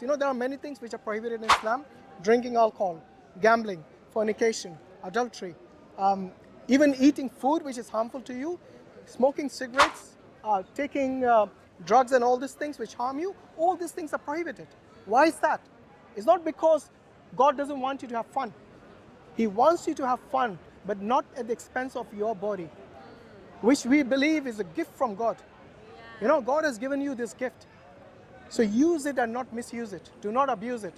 You know, there are many things which are prohibited in Islam. Drinking alcohol, gambling, fornication, adultery, even eating food which is harmful to you, smoking cigarettes, taking drugs and all these things which harm you. All these things are prohibited. Why is that? It's not because God doesn't want you to have fun. He wants you to have fun, but not at the expense of your body, which we believe is a gift from God. You know, God has given you this gift. So use it and not misuse it. Do not abuse it.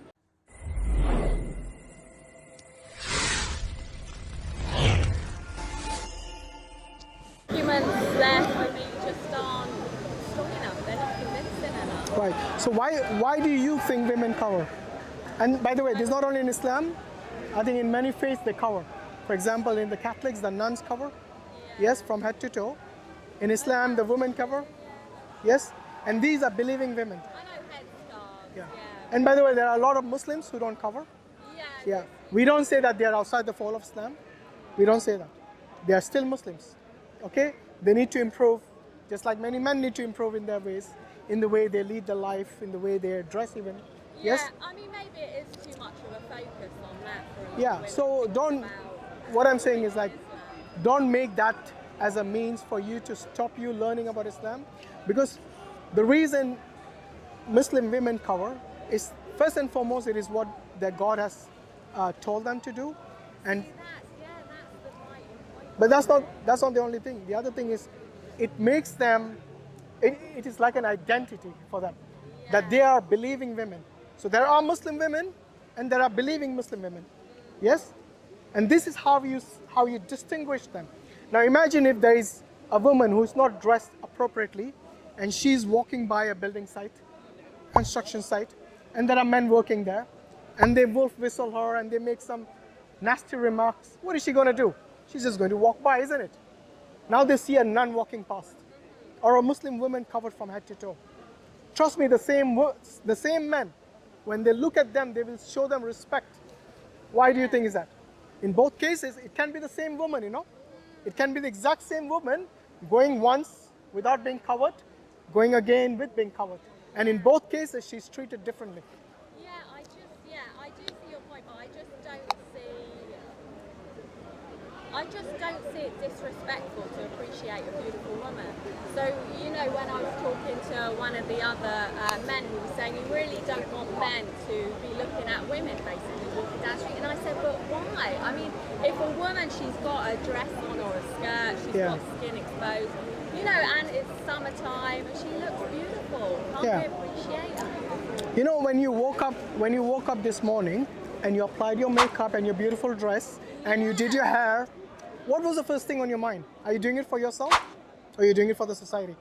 Humans, therefore, just aren't strong enough. They're not convincing enough. Right. So why do you think women cover? And by the way, this is not only in Islam. I think in many faiths they cover. For example, in the Catholics, the nuns cover. Yes, from head to toe. In Islam, the women cover. Yes. And these are believing women. I know headscarves. Yeah. And by the way, there are a lot of Muslims who don't cover. Yeah. We don't say that they are outside the fold of Islam. We don't say that. They are still Muslims. Okay? They need to improve, just like many men need to improve in their ways, in the way they lead their life, in the way they dress even. Yeah, Yes? I mean, maybe it is too much of a focus on that for a lot of Yeah, women. so don't, what I'm saying is like, don't make that as a means for you to stop you learning about Islam, because the reason Muslim women cover is, first and foremost, it is what their God has told them to do, and but that's not the only thing. The other thing is, it makes them, it is like an identity for them, that they are believing women. So there are Muslim women and there are believing Muslim women. Yes? And this is how you distinguish them. Now imagine if there is a woman who is not dressed appropriately and she's walking by a building site, construction site, and there are men working there, and they wolf whistle her and they make some nasty remarks. What is she going to do? She's just going to walk by, isn't it? Now they see a nun walking past, or a Muslim woman covered from head to toe. Trust me, the same men, when they look at them, they will show them respect. Why do you think is that? In both cases, it can be the same woman, you know. It can be the exact same woman going once without being covered, going again with being covered. And in both cases, she's treated differently. I do see your point, but I just don't see it disrespectful to appreciate a beautiful woman. So, you know, when I was talking to one of the other men, he was saying he really don't want men to be looking at women basically walking down the street. And I said, but why? I mean, if a woman, she's got a dress on or a skirt, she's got skin exposed, you know, and it's summertime and she looks beautiful. Can't we appreciate her? You know, when you woke up this morning and you applied your makeup and your beautiful dress and you did your hair, what was the first thing on your mind? Are you doing it for yourself or are you doing it for the society?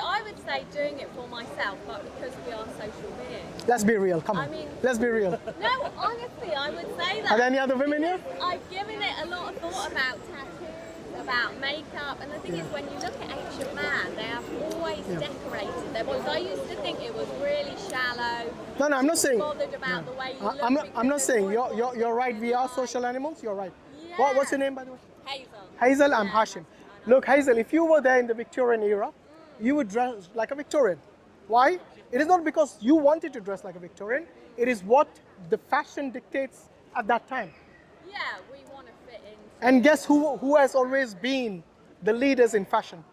I would say doing it for myself, but because we are social beings. Let's be real, come on. I mean, let's be real. No, honestly, I would say that. Are there any other women here? I've given it a lot of thought about tattoos, about makeup, and the thing is, when you look at ancient man, they have always decorated their bodies. I used to think it was really shallow. No, I'm not saying. Bothered about the way you look. I'm not saying. You're right. We are social animals. You're right. Yeah. What's your name, by the way? Hazel. Hazel. I'm Hashim. Look, Hazel, if you were there in the Victorian era, you would dress like a Victorian. Why? It is not because you wanted to dress like a Victorian. It is what the fashion dictates at that time. Yeah, we want to fit in. And guess who has always been the leaders in fashion?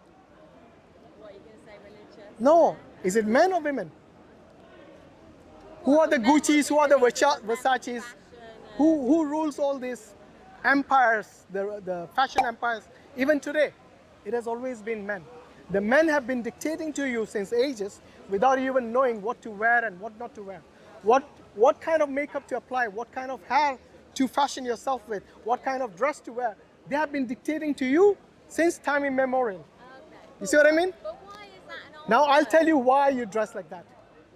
What are you going to say, religious? No. Is it men or women? Who are the Gucci's? Who are the Versace's? Who rules all these empires, the fashion empires? Even today, it has always been men. The men have been dictating to you since ages without even knowing what to wear and what not to wear. What kind of makeup to apply, what kind of hair to fashion yourself with, what kind of dress to wear. They have been dictating to you since time immemorial. Okay. You see what I mean? But why is that an old Now I'll tell you why you dress like that.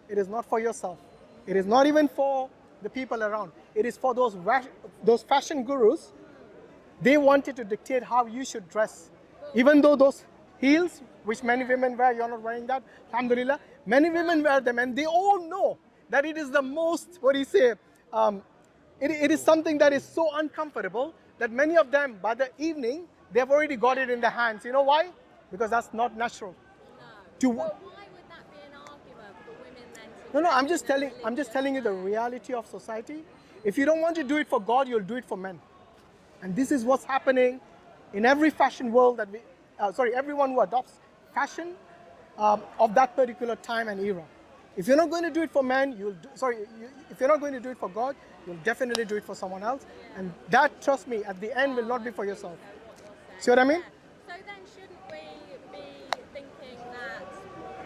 It is not for yourself. It is not even for the people around. It is for those fashion gurus. They wanted to dictate how you should dress. Even though those heels, which many women wear, you're not wearing that, alhamdulillah, many women wear them and they all know that it is the most, it is something that is so uncomfortable that many of them, by the evening, they have already got it in their hands. You know why? Because that's not natural. No. To But why would that be an argument for women then to no, I'm dress just in a telling religious you the way? reality of society. If you don't want to do it for God, you'll do it for men. And this is what's happening in every fashion world that everyone who adopts fashion of that particular time and era. If you're not going to do it for men, if you're not going to do it for God, you'll definitely do it for someone else. And that, trust me, at the end will not be for yourself. See what I mean? So then shouldn't we be thinking that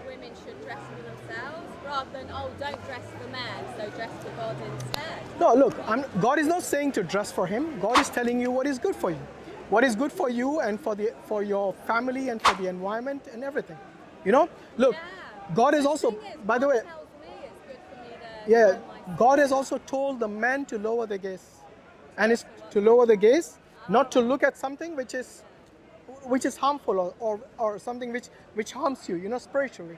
women should dress for themselves rather than, oh, don't dress for men, so dress for God instead? No, look, God is not saying to dress for Him. God is telling you what is good for you. What is good for you and for your family and for the environment and everything. You know? Look, Yeah. God is The also, thing is, by the God way, tells me it's good for me to yeah, know myself. God has also told the man to lower the gaze. And it's to lower the gaze, not to look at something which is harmful or something which harms you, spiritually.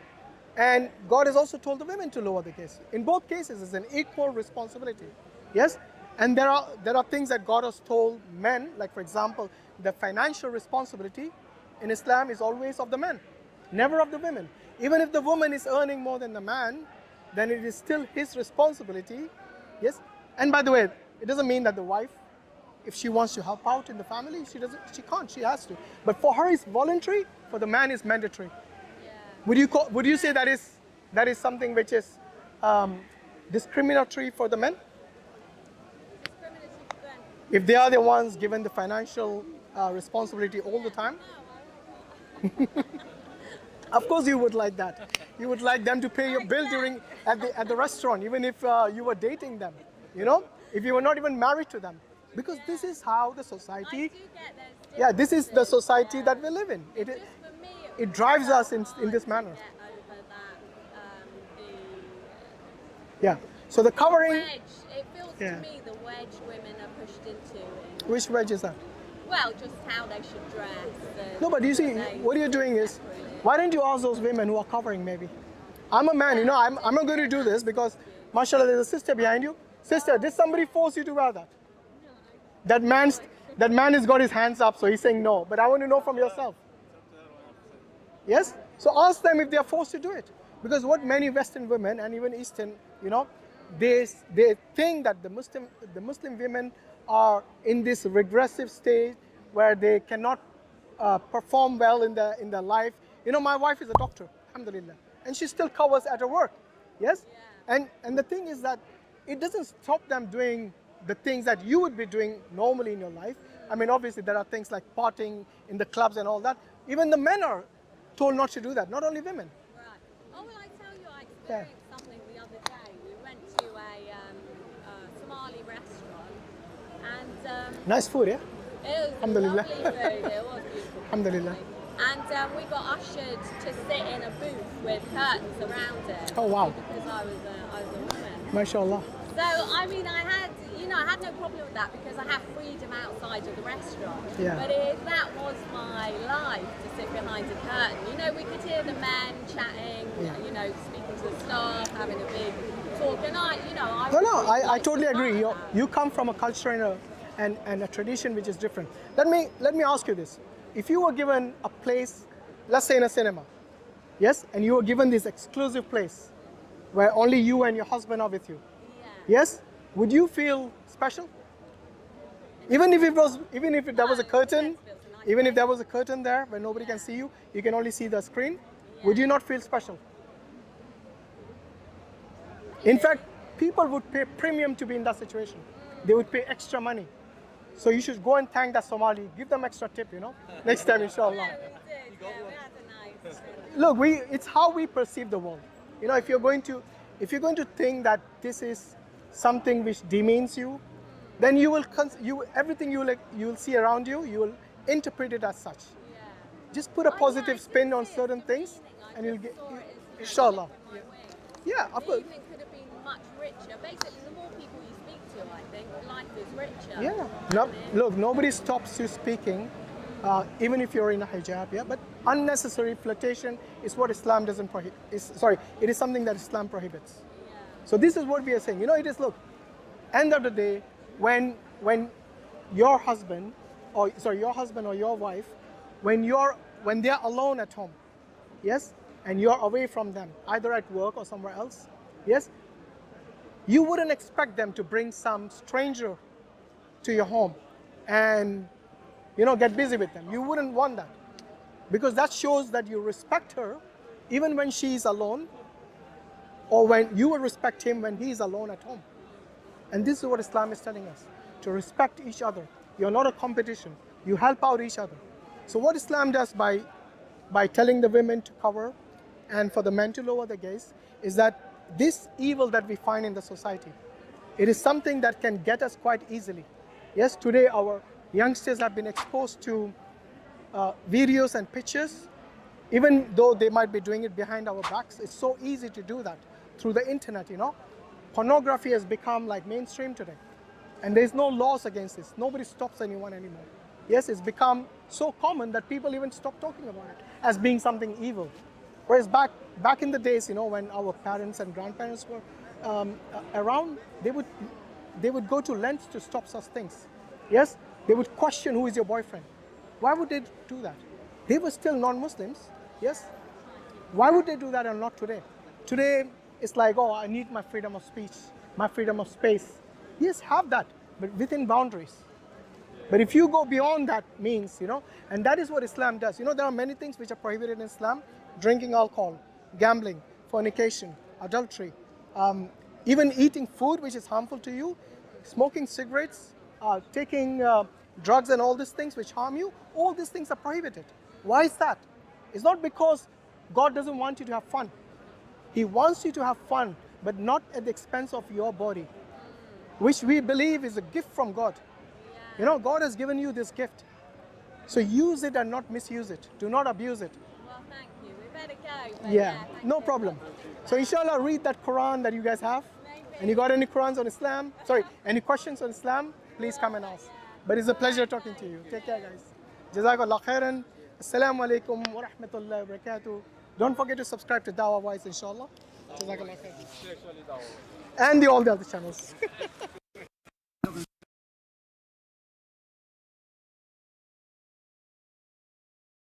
And God has also told the women to lower the gaze. In both cases, it's an equal responsibility. Yes? And there are things that God has told men, like for example, the financial responsibility in Islam is always of the men, never of the women. Even if the woman is earning more than the man, then it is still his responsibility. Yes? And by the way, it doesn't mean that the wife, if she wants to help out in the family, she can't, she has to. But for her it's voluntary, for the man it's mandatory. Yeah. Would you say that is something which is discriminatory for the men? Discriminatory for them. If they are the ones given the financial responsibility all the time? No, I would not. Of course you would like that. You would like them to pay your bill at the restaurant, even if you were dating them, if you were not even married to them. Because this is how the I society, do get those yeah, this is the differences, society yeah. that we live in. Just for me, It drives was us in hard this to manner. get over that, Yeah. So the covering, wedge. It feels Yeah. to me the wedge women are pushed into. which wedge is that? Well, just how they should dress. No, but you see, they what you're doing is, separately. why don't you ask those women who are covering maybe? I'm a man, I'm not going to do this because, mashallah, there's a sister behind you. Sister, did somebody force you to wear that? That man has got his hands up, so he's saying no. But I want to know from yourself. Yes? So ask them if they are forced to do it. Because what many Western women and even Eastern, they think that the Muslim women are in this regressive stage where they cannot perform well in their life. My wife is a doctor, alhamdulillah, and she still covers at her work. Yes? And the thing is that it doesn't stop them doing the things that you would be doing normally in your life. I mean, obviously there are things like partying in the clubs and all that. Even the men are told not to do that, not only women. Right. Oh, well, I tell you, I experienced something the other day. We went to a Somali restaurant, and Nice food, yeah? it was Alhamdulillah. lovely food. It was beautiful. Alhamdulillah. And we got ushered to sit in a booth with curtains around it. Oh, wow. Because I was a woman. MashaAllah. So I mean, I had no problem with that because I have freedom outside of the restaurant. Yeah. But if that was my life to sit behind a curtain, we could hear the men chatting, speaking to the staff, having a big talk, and I totally agree. You come from a culture and a tradition which is different. Let me ask you this: if you were given a place, let's say in a cinema, yes, and you were given this exclusive place where only you and your husband are with you, Yeah. yes, would you feel special? Even if there was a curtain, even if there was a curtain there where nobody can see you, you can only see the screen, would you not feel special? In fact, people would pay premium to be in that situation. They would pay extra money. So you should go and thank that Somali, give them extra tip, next time, inshallah. Yeah, we did. Yeah, we had a nice. Look, it's how we perceive the world. If you're going to think that this is something which demeans you, then everything you will see around you, you will interpret it as such. Yeah. Just put a I positive can spin on see certain it's things, demeaning. I and you'll just get, saw it as inshallah. my wing. Yeah, of The course. evening could have been much richer. Basically, the more people you speak to, I think, life is richer. Yeah. No, look, nobody stops you speaking, even if you're in a hijab. Yeah, but unnecessary flirtation is what Islam doesn't prohibit. It is something that Islam prohibits. Yeah. So this is what we are saying. It is, look, end of the day, when your husband or your wife, when they're alone at home, yes, and you're away from them, either at work or somewhere else, yes, you wouldn't expect them to bring some stranger to your home and, get busy with them. You wouldn't want that, because that shows that you respect her even when she's alone, or when you will respect him when he's alone at home. And this is what Islam is telling us, to respect each other. You're not a competition. You help out each other. So what Islam does by telling the women to cover and for the men to lower their gaze is that this evil that we find in the society, it is something that can get us quite easily. Yes, today our youngsters have been exposed to videos and pictures, even though they might be doing it behind our backs. It's so easy to do that through the internet, Pornography has become like mainstream today. And there's no laws against this. Nobody stops anyone anymore. Yes, it's become so common that people even stop talking about it as being something evil. Whereas back in the days, when our parents and grandparents were around, they would go to lengths to stop such things. Yes, they would question who is your boyfriend. Why would they do that? They were still non-Muslims. Yes. Why would they do that and not today? Today, it's like, oh, I need my freedom of speech, my freedom of space. Yes, have that, but within boundaries. But if you go beyond that means, and that is what Islam does. There are many things which are prohibited in Islam: drinking alcohol, gambling, fornication, adultery, even eating food which is harmful to you, smoking cigarettes, taking drugs and all these things which harm you. All these things are prohibited. Why is that? It's not because God doesn't want you to have fun. He wants you to have fun, but not at the expense of your body, which we believe is a gift from God. God has given you this gift. So use it and not misuse it. Do not abuse it. Well, thank you. We better go. But Yeah, thank no you. problem. So inshallah, read that Quran that you guys have. Maybe. And you got any Qurans on Islam? Sorry, any questions on Islam? Please come and ask. But it's a pleasure talking to you. Take care, guys. Jazakallah khairan. Assalamu alaikum wa rahmatullahi wa barakatuh. Don't forget to subscribe to DawahWise, inshallah. Jazakallah khairan. And all the other channels.